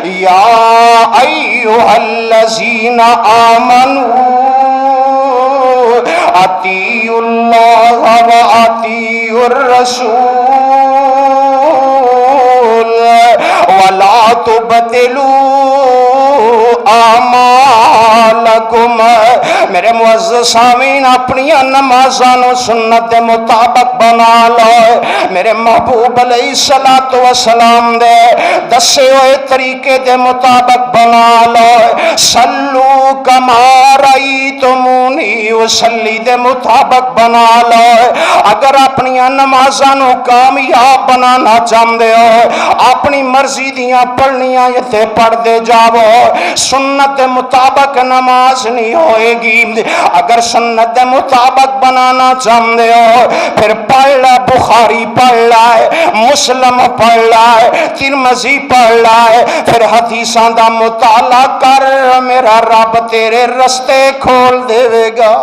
یا ایھا الذین آمنوا اطیعوا اللہ واطیعوا الرسول ولا تبطلوا اعمالکم۔ میرے معزز سامعین، اپنی نمازاں نو سنت دے مطابق بنا لو، میرے محبوب علیہ الصلوۃ والسلام دے دسے ہوئے طریقے دے مطابق بنا لو، صلو کما رأیتمونی اصلی دے مطابق بنا لو۔ اگر اپنی نمازاں نو کامیاب بنانا چاہندے ہو، اپنی مرضی دیاں پڑھنیاں تے پڑھ دے جاؤ، سنت دے مطابق نماز نہیں ہوئے گی۔ اگر سنت دے مطابق بنانا چاہندے ہو پھر پڑھ لے، بخاری پڑھ لے، مسلم پڑھ لے، ترمذی پڑھ لے، پھر حدیثاں دا مطالعہ کر، میرا رب تیرے رستے کھول دے گا۔